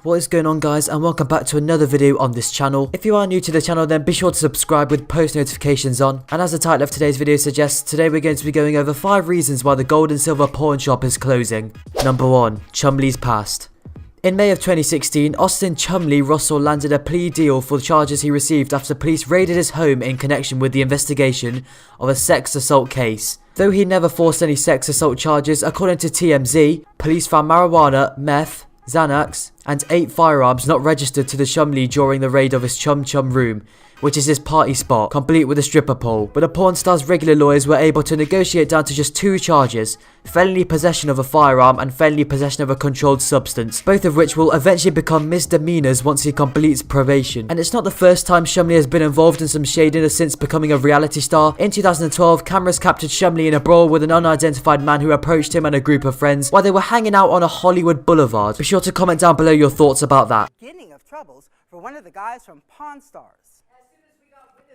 What is going on, guys, and welcome back to another video on this channel. If you are new to the channel, then be sure to subscribe with post notifications on. And as the title of today's video suggests, today we're going to be going over 5 reasons why the gold and silver pawn shop is closing. Number 1. Chumley's past. In May of 2016, Austin Chumley Russell landed a plea deal for the charges he received after police raided his home in connection with the investigation of a sex assault case. Though he never forced any sex assault charges, according to TMZ, police found marijuana, meth, Xanax, and 8 firearms not registered to the Chumley during the raid of his Chum Chum room, which is his party spot, complete with a stripper pole. But the porn star's regular lawyers were able to negotiate down to just 2 charges: felony possession of a firearm and felony possession of a controlled substance, both of which will eventually become misdemeanors once he completes probation. And it's not the first time Chumley has been involved in some shadiness since becoming a reality star. In 2012, cameras captured Chumley in a brawl with an unidentified man who approached him and a group of friends while they were hanging out on a Hollywood boulevard. Be sure to comment down below your thoughts about that. Beginning of troubles for one of the guys from Pawn Stars.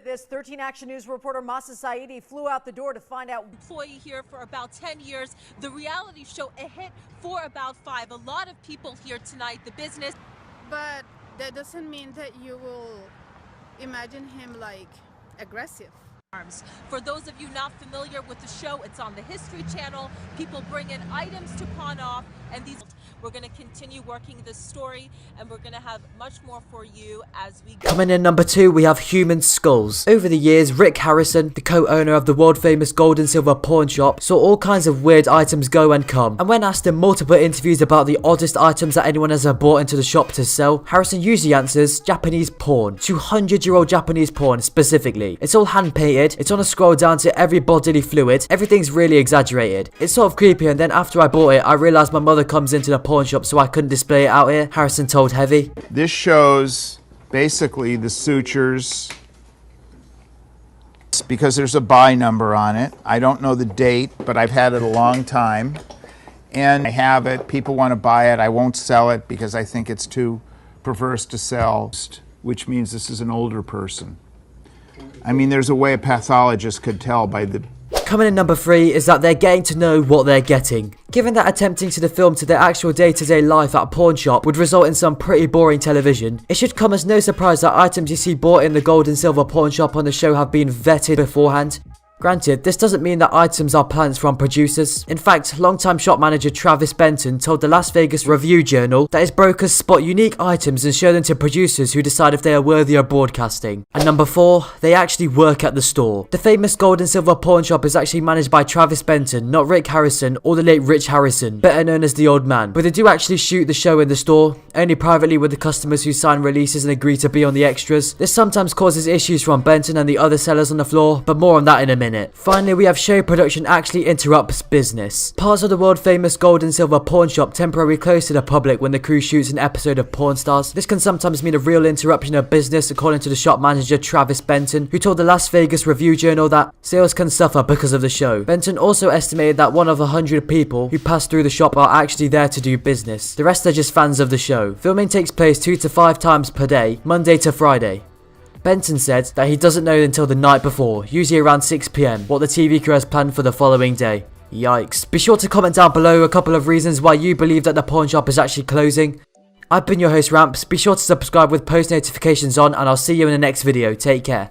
This 13 Action News reporter Masa Saidi flew out the door to find out. Employee here for about 10 years. The reality show, a hit for about 5. A lot of people here tonight, the business. But that doesn't mean that you will imagine him like aggressive. For those of you not familiar with the show, it's on the History Channel. People bring in items to pawn off, and we're going to continue working this story, and we're going to have much more for you as we go. Coming in number 2, we have human skulls. Over the years, Rick Harrison, the co-owner of the world famous gold and silver pawn shop, saw all kinds of weird items go and come. And when asked in multiple interviews about the oddest items that anyone has ever brought into the shop to sell, Harrison usually answers Japanese porn. 200-year-old Japanese porn specifically. It's all hand painted. It's on a scroll down to every bodily fluid. Everything's really exaggerated. It's sort of creepy, and then after I bought it, I realized my mother comes into the pawn shop, so I couldn't display it out here, Harrison told Heavy. This shows basically the sutures because there's a buy number on it. I don't know the date, but I've had it a long time. And I have it. People want to buy it. I won't sell it because I think it's too perverse to sell, which means this is an older person. I mean, there's a way a pathologist could tell by the... Coming in number 3 is that they're getting to know what they're getting. Given that attempting to film to their actual day-to-day life at a pawn shop would result in some pretty boring television, it should come as no surprise that items you see bought in the gold and silver pawn shop on the show have been vetted beforehand. Granted, this doesn't mean that items are plants from producers. In fact, longtime shop manager Travis Benton told the Las Vegas Review-Journal that his brokers spot unique items and show them to producers who decide if they are worthy of broadcasting. And number 4, they actually work at the store. The famous gold and silver pawn shop is actually managed by Travis Benton, not Rick Harrison or the late Rich Harrison, better known as the Old Man. But they do actually shoot the show in the store, only privately with the customers who sign releases and agree to be on the extras. This sometimes causes issues from Benton and the other sellers on the floor, but more on that in a minute. Finally, we have show production actually interrupts business. Parts of the world famous gold and silver pawn shop temporarily close to the public when the crew shoots an episode of Pawn Stars. This can sometimes mean a real interruption of business, according to the shop manager Travis Benton, who told the Las Vegas Review-Journal that sales can suffer because of the show. Benton also estimated that 1 of 100 people who pass through the shop are actually there to do business. The rest are just fans of the show. Filming takes place 2 to 5 times per day, Monday to Friday. Benton said that he doesn't know until the night before, usually around 6 PM, what the TV crew has planned for the following day. Yikes. Be sure to comment down below a couple of reasons why you believe that the pawn shop is actually closing. I've been your host Ramps. Be sure to subscribe with post notifications on, and I'll see you in the next video. Take care.